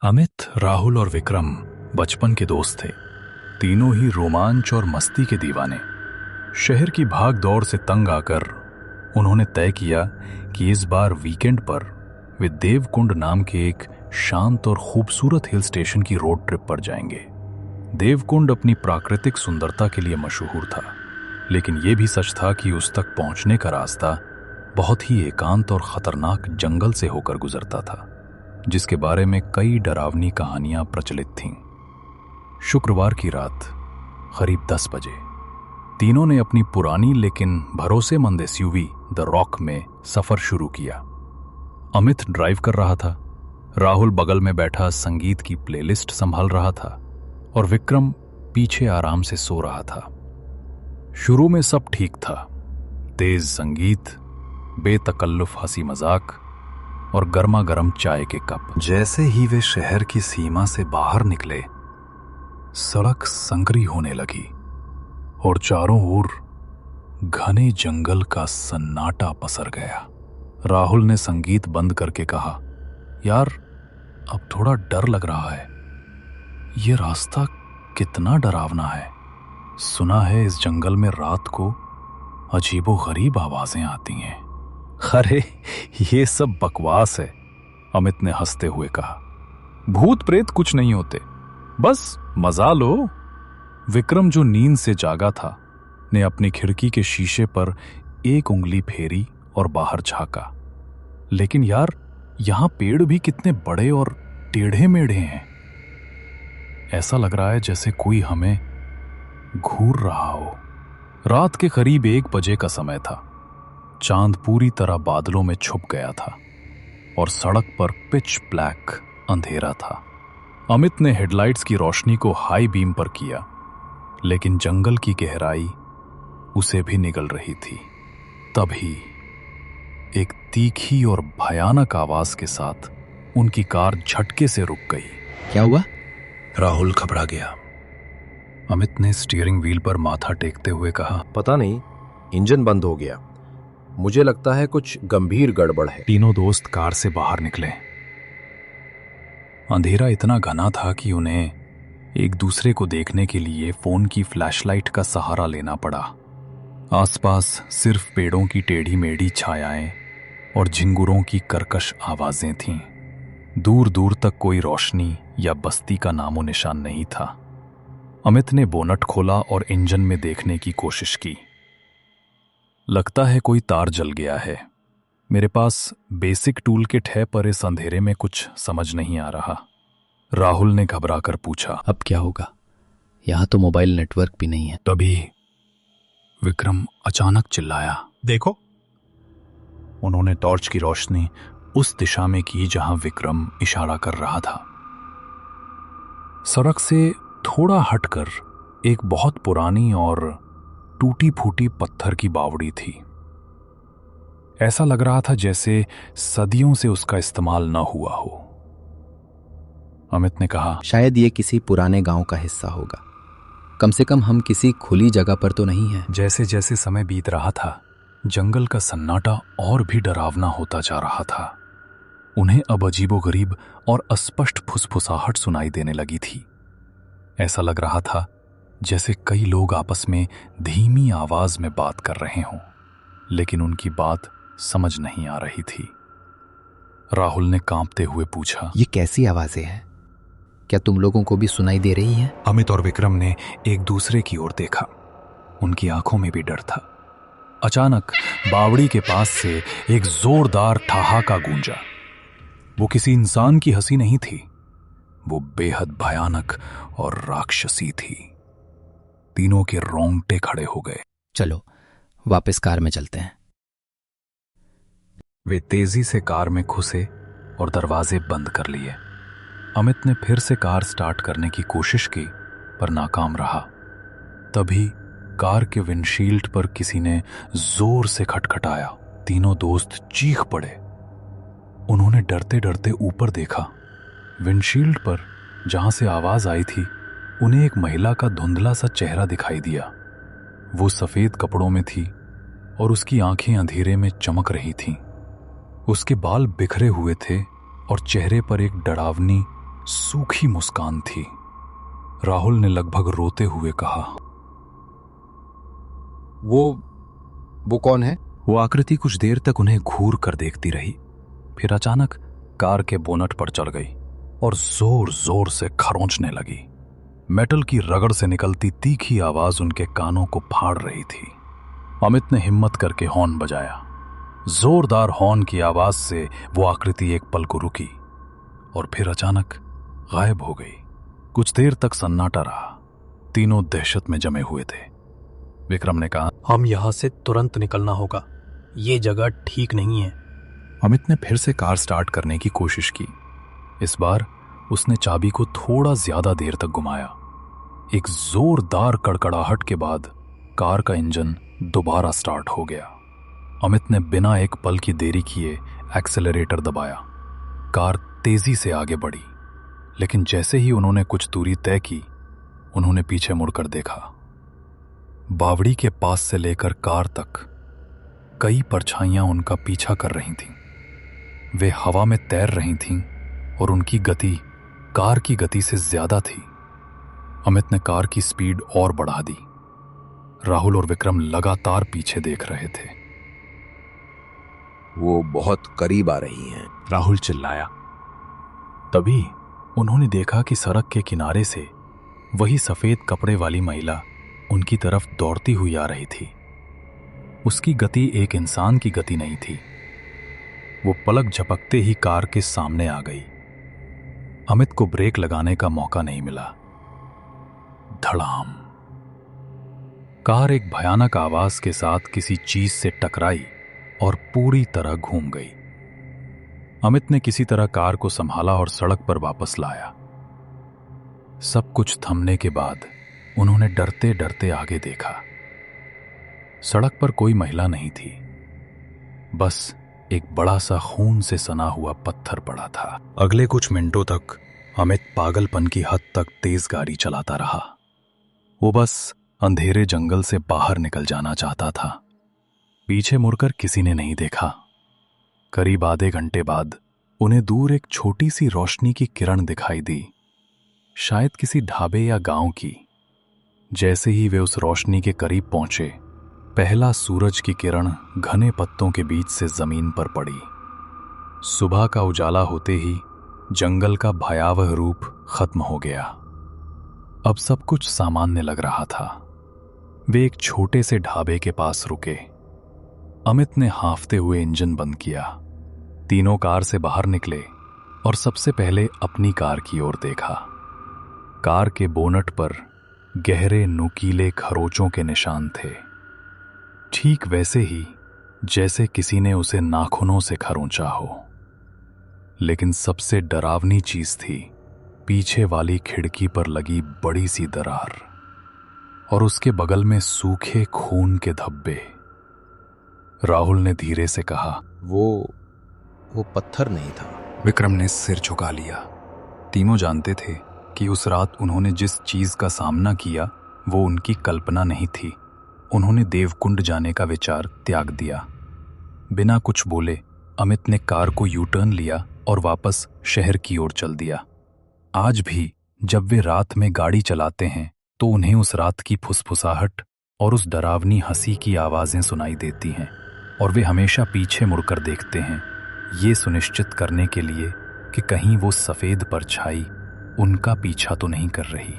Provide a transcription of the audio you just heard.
अमित, राहुल और विक्रम बचपन के दोस्त थे। तीनों ही रोमांच और मस्ती के दीवाने। शहर की भाग दौड़ से तंग आकर उन्होंने तय किया कि इस बार वीकेंड पर वे देवकुंड नाम के एक शांत और खूबसूरत हिल स्टेशन की रोड ट्रिप पर जाएंगे। देवकुंड अपनी प्राकृतिक सुंदरता के लिए मशहूर था, लेकिन यह भी सच था कि उस तक पहुंचने का रास्ता बहुत ही एकांत और खतरनाक जंगल से होकर गुजरता था, जिसके बारे में कई डरावनी कहानियां प्रचलित थीं। शुक्रवार की रात करीब 10 बजे तीनों ने अपनी पुरानी लेकिन भरोसेमंद एसयूवी द रॉक में सफर शुरू किया। अमित ड्राइव कर रहा था, राहुल बगल में बैठा संगीत की प्लेलिस्ट संभाल रहा था और विक्रम पीछे आराम से सो रहा था। शुरू में सब ठीक था। तेज संगीत, बेतकल्लुफ हंसी मजाक और गर्मा गर्म चाय के कप। जैसे ही वे शहर की सीमा से बाहर निकले, सड़क संकरी होने लगी और चारों ओर घने जंगल का सन्नाटा पसर गया। राहुल ने संगीत बंद करके कहा, यार अब थोड़ा डर लग रहा है। ये रास्ता कितना डरावना है। सुना है इस जंगल में रात को अजीबोगरीब आवाजें आती हैं। अरे ये सब बकवास है, अमित ने हंसते हुए कहा। भूत प्रेत कुछ नहीं होते, बस मजा लो। विक्रम, जो नींद से जागा था, ने अपनी खिड़की के शीशे पर एक उंगली फेरी और बाहर झांका। लेकिन यार, यहां पेड़ भी कितने बड़े और टेढ़े मेढ़े हैं। ऐसा लग रहा है जैसे कोई हमें घूर रहा हो। रात के करीब 1 बजे का समय था। चांद पूरी तरह बादलों में छुप गया था और सड़क पर पिच ब्लैक अंधेरा था। अमित ने हेडलाइट्स की रोशनी को हाई बीम पर किया, लेकिन जंगल की गहराई उसे भी निगल रही थी। तभी एक तीखी और भयानक आवाज के साथ उनकी कार झटके से रुक गई। क्या हुआ? राहुल घबरा गया। अमित ने स्टीयरिंग व्हील पर माथा टेकते हुए कहा, पता नहीं, इंजन बंद हो गया। मुझे लगता है कुछ गंभीर गड़बड़ है। तीनों दोस्त कार से बाहर निकले। अंधेरा इतना घना था कि उन्हें एक दूसरे को देखने के लिए फोन की फ्लैशलाइट का सहारा लेना पड़ा। आसपास सिर्फ पेड़ों की टेढ़ी मेढ़ी छायाएं और झिंगुरों की कर्कश आवाजें थीं। दूर दूर तक कोई रोशनी या बस्ती का नामो निशान नहीं था। अमित ने बोनट खोला और इंजन में देखने की कोशिश की। लगता है कोई तार जल गया है। मेरे पास बेसिक टूल किट है, पर इस अंधेरे में कुछ समझ नहीं आ रहा। राहुल ने घबरा कर पूछा, अब क्या होगा? यहां तो मोबाइल नेटवर्क भी नहीं है। तभी विक्रम अचानक चिल्लाया, देखो। उन्होंने टॉर्च की रोशनी उस दिशा में की जहां विक्रम इशारा कर रहा था। सड़क से थोड़ा हटकर एक बहुत पुरानी और टूटी फूटी पत्थर की बावड़ी थी। ऐसा लग रहा था जैसे सदियों से उसका इस्तेमाल न हुआ हो। अमित ने कहा, शायद ये किसी पुराने गांव का हिस्सा होगा। कम से कम हम किसी खुली जगह पर तो नहीं है। जैसे जैसे समय बीत रहा था, जंगल का सन्नाटा और भी डरावना होता जा रहा था। उन्हें अब अजीबोगरीब और अस्पष्ट फुसफुसाहट सुनाई देने लगी थी। ऐसा लग रहा था जैसे कई लोग आपस में धीमी आवाज में बात कर रहे हों, लेकिन उनकी बात समझ नहीं आ रही थी। राहुल ने कांपते हुए पूछा, ये कैसी आवाजें हैं? क्या तुम लोगों को भी सुनाई दे रही हैं? अमित और विक्रम ने एक दूसरे की ओर देखा। उनकी आंखों में भी डर था। अचानक बावड़ी के पास से एक जोरदार ठहाका गूंजा। वो किसी इंसान की हंसी नहीं थी, वो बेहद भयानक और राक्षसी थी। तीनों के रोंगटे खड़े हो गए। चलो वापस कार में चलते हैं। वे तेजी से कार में घुसे और दरवाजे बंद कर लिए। अमित ने फिर से कार स्टार्ट करने की कोशिश की, पर नाकाम रहा। तभी कार के विंडशील्ड पर किसी ने जोर से खटखटाया। तीनों दोस्त चीख पड़े। उन्होंने डरते डरते ऊपर देखा। विंडशील्ड पर जहां से आवाज आई थी, उन्हें एक महिला का धुंधला सा चेहरा दिखाई दिया। वो सफेद कपड़ों में थी और उसकी आंखें अंधेरे में चमक रही थीं। उसके बाल बिखरे हुए थे और चेहरे पर एक डरावनी सूखी मुस्कान थी। राहुल ने लगभग रोते हुए कहा, वो कौन है? वो आकृति कुछ देर तक उन्हें घूर कर देखती रही, फिर अचानक कार के बोनट पर चढ़ गई और जोर जोर से खरोंचने लगी। मेटल की रगड़ से निकलती तीखी आवाज उनके कानों को फाड़ रही थी। अमित ने हिम्मत करके हॉर्न बजाया। जोरदार हॉर्न की आवाज से वो आकृति एक पल को रुकी और फिर अचानक गायब हो गई। कुछ देर तक सन्नाटा रहा। तीनों दहशत में जमे हुए थे। विक्रम ने कहा, हम यहां से तुरंत निकलना होगा, ये जगह ठीक नहीं है। अमित ने फिर से कार स्टार्ट करने की कोशिश की। इस बार उसने चाबी को थोड़ा ज्यादा देर तक घुमाया। एक जोरदार कड़कड़ाहट के बाद कार का इंजन दोबारा स्टार्ट हो गया। अमित ने बिना एक पल की देरी किए एक्सेलरेटर दबाया। कार तेजी से आगे बढ़ी, लेकिन जैसे ही उन्होंने कुछ दूरी तय की, उन्होंने पीछे मुड़कर देखा। बावड़ी के पास से लेकर कार तक कई परछाइयां उनका पीछा कर रही थीं। वे हवा में तैर रही थीं और उनकी गति कार की गति से ज्यादा थी। अमित ने कार की स्पीड और बढ़ा दी। राहुल और विक्रम लगातार पीछे देख रहे थे। वो बहुत करीब आ रही हैं, राहुल चिल्लाया। तभी उन्होंने देखा कि सड़क के किनारे से वही सफेद कपड़े वाली महिला उनकी तरफ दौड़ती हुई आ रही थी। उसकी गति एक इंसान की गति नहीं थी। वो पलक झपकते ही कार के सामने आ गई। अमित को ब्रेक लगाने का मौका नहीं मिला। धड़ाम! कार एक भयानक आवाज के साथ किसी चीज से टकराई और पूरी तरह घूम गई। अमित ने किसी तरह कार को संभाला और सड़क पर वापस लाया। सब कुछ थमने के बाद उन्होंने डरते डरते आगे देखा। सड़क पर कोई महिला नहीं थी, बस एक बड़ा सा खून से सना हुआ पत्थर पड़ा था। अगले कुछ मिनटों तक अमित पागलपन की हद तक तेज गाड़ी चलाता रहा। वो बस अंधेरे जंगल से बाहर निकल जाना चाहता था। पीछे मुड़कर किसी ने नहीं देखा। करीब आधे घंटे बाद उन्हें दूर एक छोटी सी रोशनी की किरण दिखाई दी, शायद किसी ढाबे या गांव की। जैसे ही वे उस रोशनी के करीब पहुंचे, पहला सूरज की किरण घने पत्तों के बीच से जमीन पर पड़ी। सुबह का उजाला होते ही जंगल का भयावह रूप खत्म हो गया। अब सब कुछ सामान्य लग रहा था। वे एक छोटे से ढाबे के पास रुके। अमित ने हांफते हुए इंजन बंद किया। तीनों कार से बाहर निकले और सबसे पहले अपनी कार की ओर देखा। कार के बोनट पर गहरे नुकीले खरोंचों के निशान थे, ठीक वैसे ही जैसे किसी ने उसे नाखूनों से खरोंचा हो। लेकिन सबसे डरावनी चीज थी पीछे वाली खिड़की पर लगी बड़ी सी दरार और उसके बगल में सूखे खून के धब्बे। राहुल ने धीरे से कहा, वो पत्थर नहीं था। विक्रम ने सिर झुका लिया। तीनों जानते थे कि उस रात उन्होंने जिस चीज का सामना किया वो उनकी कल्पना नहीं थी। उन्होंने देवकुंड जाने का विचार त्याग दिया। बिना कुछ बोले अमित ने कार को यू टर्न लिया और वापस शहर की ओर चल दिया। आज भी जब वे रात में गाड़ी चलाते हैं तो उन्हें उस रात की फुसफुसाहट और उस डरावनी हंसी की आवाजें सुनाई देती हैं और वे हमेशा पीछे मुड़कर देखते हैं, ये सुनिश्चित करने के लिए कि कहीं वो सफेद परछाई उनका पीछा तो नहीं कर रही।